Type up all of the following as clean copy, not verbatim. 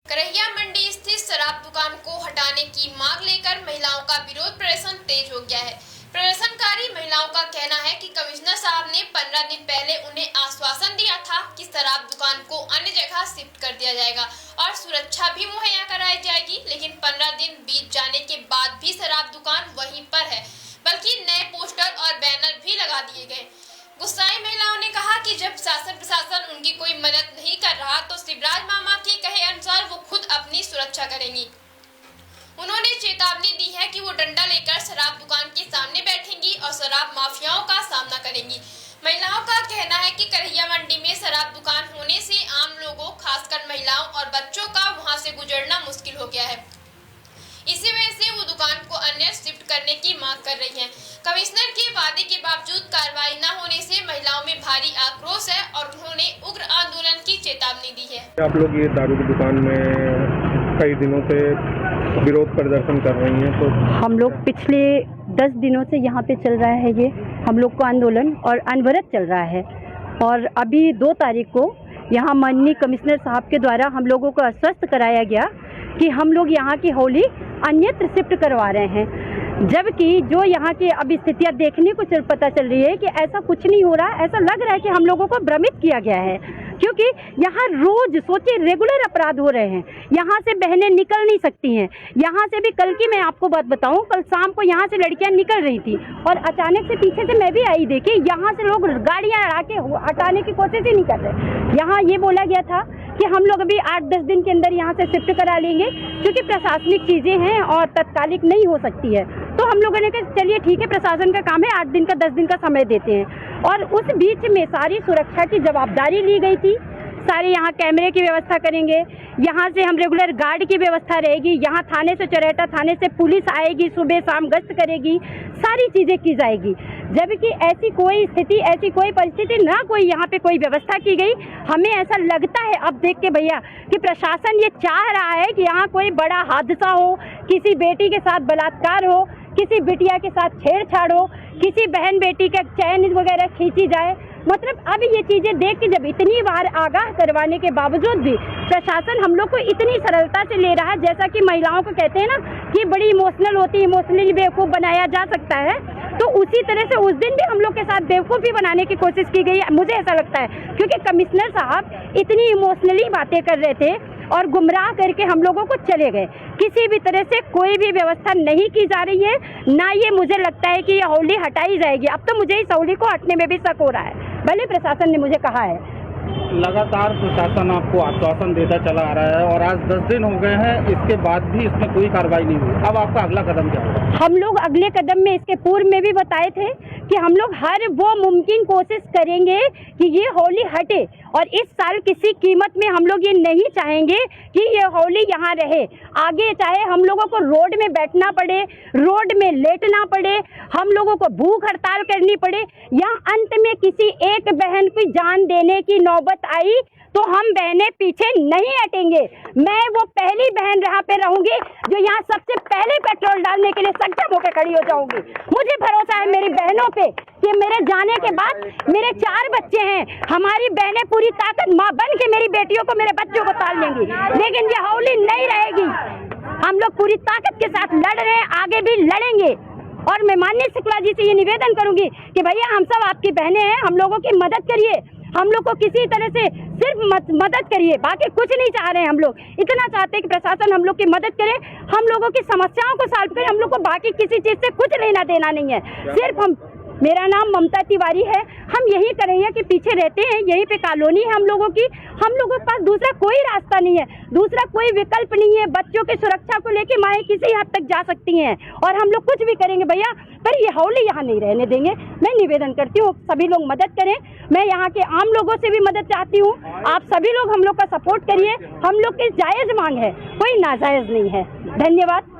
करहिया मंडी स्थित शराब दुकान को हटाने की मांग लेकर महिलाओं का विरोध प्रदर्शन तेज हो गया है। प्रदर्शनकारी महिलाओं का कहना है कि कमिश्नर साहब ने 15 दिन पहले उन्हें आश्वासन दिया था कि शराब दुकान को अन्य जगह शिफ्ट कर दिया जाएगा और सुरक्षा भी मुहैया कराई जाएगी, लेकिन 15 दिन बीत जाने के बाद भी शराब दुकान वहीं पर है, बल्कि नए पोस्टर और बैनर भी लगा दिए गए। गुस्साई महिलाओं ने कहा कि जब शासन प्रशासन उनकी कोई मदद नहीं कर रहा तो शिवराज मामा के कहे अनुसार वो खुद अपनी सुरक्षा करेंगी। उन्होंने चेतावनी दी है कि वो डंडा लेकर शराब दुकान के सामने बैठेंगी और शराब माफियाओं का सामना करेंगी। महिलाओं का कहना है कि करहिया मंडी में शराब दुकान होने से आम लोगों, खासकर महिलाओं और बच्चों का वहां से गुजरना मुश्किल हो गया है। इसी वजह से वो दुकान को अन्य शिफ्ट करने की मांग कर रही हैं। कमिश्नर के वादे के बावजूद कार्रवाई न होने से महिलाओं में भारी आक्रोश है और उन्होंने उग्र आंदोलन की चेतावनी दी है। आप लोग ये दारू की दुकान में कई दिनों से विरोध प्रदर्शन कर रही हैं, तो हम लोग पिछले 10 दिनों से यहाँ पे चल रहा है ये हम लोग को आंदोलन और अनवरत चल रहा है। और अभी 2 तारीख को यहाँ माननीय कमिश्नर साहब के द्वारा हम लोगों को आश्वस्त कराया गया कि हम लोग यहाँ की होली अन्यत्र शिफ्ट करवा रहे हैं, जबकि जो यहाँ की अब स्थितियाँ देखने को पता चल रही है कि ऐसा कुछ नहीं हो रहा। ऐसा लग रहा है कि हम लोगों को भ्रमित किया गया है, क्योंकि यहाँ रोज सोचिए रेगुलर अपराध हो रहे हैं। यहाँ से बहनें निकल नहीं सकती हैं। यहाँ से भी कल की मैं आपको बात बताऊं, कल शाम को यहाँ से लड़कियाँ निकल रही थी और अचानक से पीछे से मैं भी आई, देखी यहाँ से लोग गाड़ियाँ अड़ा के हटाने की कोशिश ही नहीं कर रहे। यहाँ ये बोला गया था कि हम लोग अभी 8-10 दिन के अंदर यहाँ से शिफ्ट करा लेंगे, क्योंकि प्रशासनिक चीज़ें हैं और तत्कालिक नहीं हो सकती है। तो हम लोगों ने कहा चलिए ठीक है, प्रशासन का काम है, 8 दिन का 10 दिन का समय देते हैं। और उस बीच में सारी सुरक्षा की जवाबदारी ली गई थी। सारे यहाँ कैमरे की व्यवस्था करेंगे, यहाँ से हम रेगुलर गार्ड की व्यवस्था रहेगी, यहाँ थाने से चरेटा थाने से पुलिस आएगी, सुबह शाम गश्त करेगी, सारी चीज़ें की जाएगी। जबकि ऐसी कोई स्थिति, ऐसी कोई परिस्थिति ना कोई यहाँ पे कोई व्यवस्था की गई। हमें ऐसा लगता है अब देख के भैया कि प्रशासन ये चाह रहा है कि यहाँ कोई बड़ा हादसा हो, किसी बेटी के साथ बलात्कार हो, किसी बिटिया के साथ छेड़छाड़ हो, किसी बहन बेटी का चैन वगैरह खींची जाए। मतलब अब ये चीज़ें देख के जब इतनी बार आगाह करवाने के बावजूद भी प्रशासन हम लोग को इतनी सरलता से ले रहा है, जैसा कि महिलाओं को कहते हैं ना कि बड़ी इमोशनल होती है, इमोशनली बेवकूफ़ बनाया जा सकता है, तो उसी तरह से उस दिन भी हम लोग के साथ बेवकूफ़ी बनाने की कोशिश की गई है, मुझे ऐसा लगता है। क्योंकि कमिश्नर साहब इतनी इमोशनली बातें कर रहे थे और गुमराह करके हम लोगों को चले गए। किसी भी तरह से कोई भी व्यवस्था नहीं की जा रही है, ना ये मुझे लगता है कि ये होली हटाई जाएगी। अब तो मुझे इस होली को हटने में भी शक हो रहा है, भले प्रशासन ने मुझे कहा है। लगातार प्रशासन आपको आश्वासन देता चला आ रहा है और आज 10 दिन हो गए हैं, इसके बाद भी इसमें कोई कार्रवाई नहीं हुई। अब आपका अगला कदम क्या होगा? हम लोग अगले कदम में इसके पूर्व में भी बताए थे कि हम लोग हर वो मुमकिन कोशिश करेंगे कि ये होली हटे, और इस साल किसी कीमत में हम लोग ये नहीं चाहेंगे कि ये होली यहाँ रहे। आगे चाहे हम लोगों को रोड में बैठना पड़े, रोड में लेटना पड़े, हम लोगों को भूख हड़ताल करनी पड़े, या अंत में किसी एक बहन की जान देने की नौबत आई तो हम बहनें पीछे नहीं हटेंगे। मैं वो पहली बहन यहाँ पे रहूंगी जो यहाँ सबसे पहले पेट्रोल डालने के लिए सक्षम होकर खड़ी हो जाऊंगी। मुझे भरोसा है मेरी बहनों पे कि मेरे जाने के बाद मेरे 4 बच्चे हैं, हमारी बहनें पूरी ताकत माँ बन के मेरी बेटियों को, मेरे बच्चों को पाल लेंगी। लेकिन ये होली नहीं रहेगी। हम लोग पूरी ताकत के साथ लड़ रहे हैं, आगे भी लड़ेंगे। और मैं माननीय शुक्ला जी से ये निवेदन करूंगी कि भैया हम सब आपकी बहनें हैं, हम लोगों की मदद करिए, हम लोग को किसी तरह से सिर्फ मदद करिए, बाकी कुछ नहीं चाह रहे हैं। हम लोग इतना चाहते हैं कि प्रशासन हम लोग की मदद करे, हम लोगों की समस्याओं को सॉल्व करे। हम लोग को बाकी किसी चीज़ से कुछ लेना देना नहीं है। सिर्फ हम, मेरा नाम ममता तिवारी है, हम यही करैया के पीछे रहते हैं, यहीं पे कॉलोनी है हम लोगों की। हम लोगों के पास दूसरा कोई रास्ता नहीं है, दूसरा कोई विकल्प नहीं है। बच्चों की सुरक्षा को लेके माएँ किसी हद तक जा सकती हैं और हम लोग कुछ भी करेंगे भैया, पर ये होली यहाँ नहीं रहने देंगे। मैं निवेदन करती हूँ सभी लोग मदद करें। मैं यहाँ के आम लोगों से भी मदद चाहती हूँ, आप सभी लोग हम लोग का सपोर्ट करिए। हम लोग की जायज़ मांग है, कोई नाजायज़ नहीं है। धन्यवाद।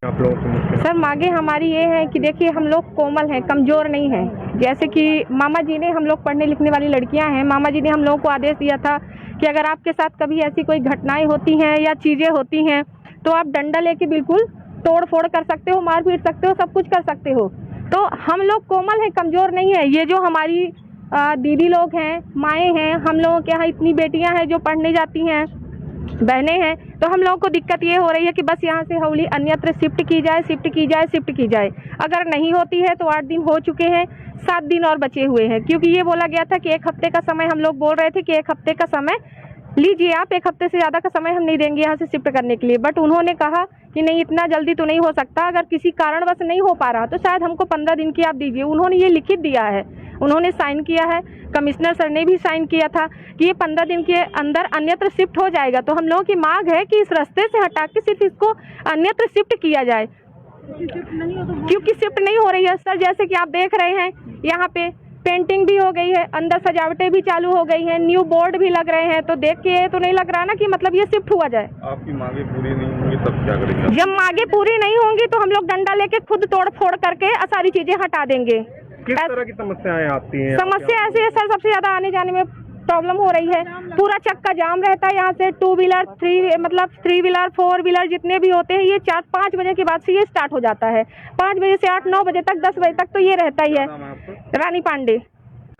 आप लोग सर मांगे हमारी ये है कि देखिए हम लोग कोमल हैं, कमज़ोर नहीं हैं। जैसे कि मामा जी ने, हम लोग पढ़ने लिखने वाली लड़कियां हैं, मामा जी ने हम लोगों को आदेश दिया था कि अगर आपके साथ कभी ऐसी कोई घटनाएं होती हैं या चीज़ें होती हैं तो आप डंडा लेके बिल्कुल तोड़ फोड़ कर सकते हो, मार पीट सकते हो, सब कुछ कर सकते हो। तो हम लोग कोमल हैं, कमज़ोर नहीं है। ये जो हमारी दीदी लोग हैं, माएँ हैं, हम लोगों के यहाँ इतनी बेटियाँ हैं जो पढ़ने जाती हैं, बहनें हैं, तो हम लोगों को दिक्कत ये हो रही है कि बस यहाँ से हौली अन्यत्र शिफ्ट की जाए। अगर नहीं होती है तो 8 दिन हो चुके हैं, 7 दिन और बचे हुए हैं, क्योंकि ये बोला गया था कि 1 हफ्ते का समय, हम लोग बोल रहे थे कि 1 हफ्ते का समय लीजिए आप, 1 हफ्ते से ज़्यादा का समय हम नहीं देंगे यहाँ से शिफ्ट करने के लिए। बट उन्होंने कहा कि नहीं, इतना जल्दी तो नहीं हो सकता, अगर किसी कारणवश नहीं हो पा रहा तो शायद हमको 15 दिन की आप दीजिए। उन्होंने ये लिखित दिया है, उन्होंने साइन किया है, कमिश्नर सर ने भी साइन किया था कि ये 15 दिन के अंदर अन्यत्र शिफ्ट हो जाएगा। तो हम लोगों की मांग है कि इस रास्ते से हटा के सिर्फ इसको अन्यत्र शिफ्ट किया जाए, क्योंकि शिफ्ट नहीं हो रही है सर। जैसे कि आप देख रहे हैं यहाँ पे पेंटिंग भी हो गई है, अंदर सजावटें भी चालू हो गई हैं, न्यू बोर्ड भी लग रहे हैं, तो देख के तो नहीं लग रहा ना कि मतलब ये शिफ्ट हुआ जाए। आपकी मांगे पूरी नहीं होंगी तब क्या करेंगे? जब मांगे पूरी नहीं होंगी तो हम लोग डंडा लेके खुद तोड़ फोड़ करके सारी चीजें हटा देंगे। किस तरह की समस्याएं आती हैं? समस्या ऐसी है सर, सबसे ज्यादा आने जाने में प्रॉब्लम हो रही है, पूरा चक्का जाम रहता है यहाँ से। 2 व्हीलर 3 व्हीलर 4 व्हीलर जितने भी होते हैं, ये 4-5 बजे के बाद से ये स्टार्ट हो जाता है। 5 बजे से 8-9 बजे तक, 10 बजे तक तो ये रहता ही है। रानी पांडे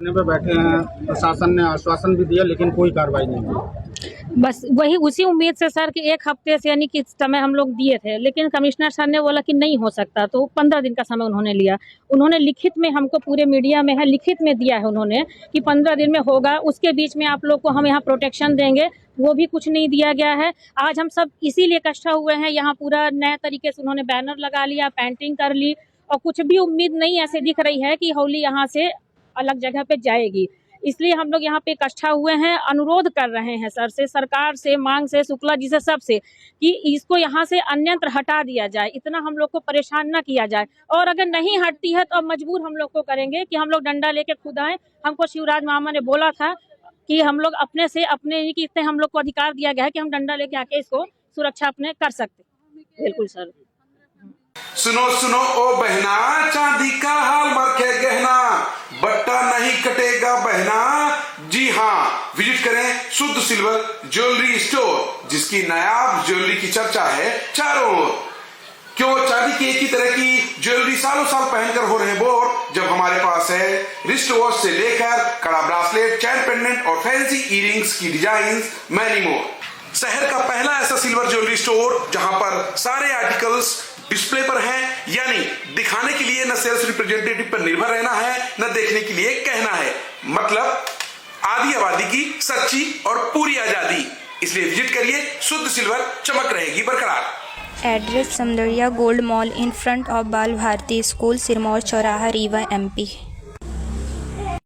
पे बैठे हैं, प्रशासन ने आश्वासन भी दिया लेकिन कोई कार्रवाई नहीं हुई। बस वही उसी उम्मीद से सर कि 1 हफ्ते से यानी कि समय हम लोग दिए थे, लेकिन कमिश्नर सर ने बोला कि नहीं हो सकता, तो 15 दिन का समय उन्होंने लिया। उन्होंने लिखित में हमको, पूरे मीडिया में है, लिखित में दिया है उन्होंने कि 15 दिन में होगा, उसके बीच में आप लोग को हम यहाँ प्रोटेक्शन देंगे, वो भी कुछ नहीं दिया गया है। आज हम सब इसीलिए इकट्ठा हुए हैं यहाँ, पूरा नए तरीके से उन्होंने बैनर लगा लिया, पेंटिंग कर ली, और कुछ भी उम्मीद नहीं ऐसे दिख रही है कि होली यहाँ से अलग जगह पे जाएगी। इसलिए हम लोग यहाँ पे इकट्ठा हुए हैं, अनुरोध कर रहे हैं सर से, सरकार से, मांग से, शुक्ला जी से, सबसे कि इसको यहाँ से अन्यत्र हटा दिया जाए, इतना हम लोग को परेशान ना किया जाए। और अगर नहीं हटती है तो अब मजबूर हम लोग को करेंगे कि हम लोग डंडा लेके खुद आए। हमको शिवराज मामा ने बोला था कि हम लोग अपने से, अपने ही कि इतने हम लोग को अधिकार दिया गया है कि हम डंडा लेके आके इसको सुरक्षा अपने कर सकते। बिल्कुल सर। सुनो सुनो ओ बहना, चांदी का हालमार्क है गहना, बट्टा नहीं कटेगा बहना। जी हाँ, विजिट करें शुद्ध सिल्वर ज्वेलरी स्टोर, जिसकी नायाब ज्वेलरी की चर्चा है चारों ओर। क्यों चांदी की एक ही तरह की ज्वेलरी सालों साल पहनकर हो रहे बोर, जब हमारे पास है रिस्ट वॉच से लेकर कड़ा ब्रासलेट, चैन पेंडेंट और फैंसी इयरिंग्स की डिजाइन, मैनी मोर। शहर का पहला ऐसा सिल्वर ज्वेलरी स्टोर जहां पर सारे आर्टिकल्स डिस्प्ले पर हैं, यानी दिखाने के लिए न सेल्स रिप्रेजेंटेटिव पर निर्भर रहना है, न देखने के लिए कहना है। मतलब आधी आबादी की सच्ची और पूरी आजादी। इसलिए विजिट करिए, शुद्ध सिल्वर चमक रहेगी बरकरार। Address Samdariya gold mall in front of बाल भारती स्कूल, सिरमौर चौराहा, रीवा, MP।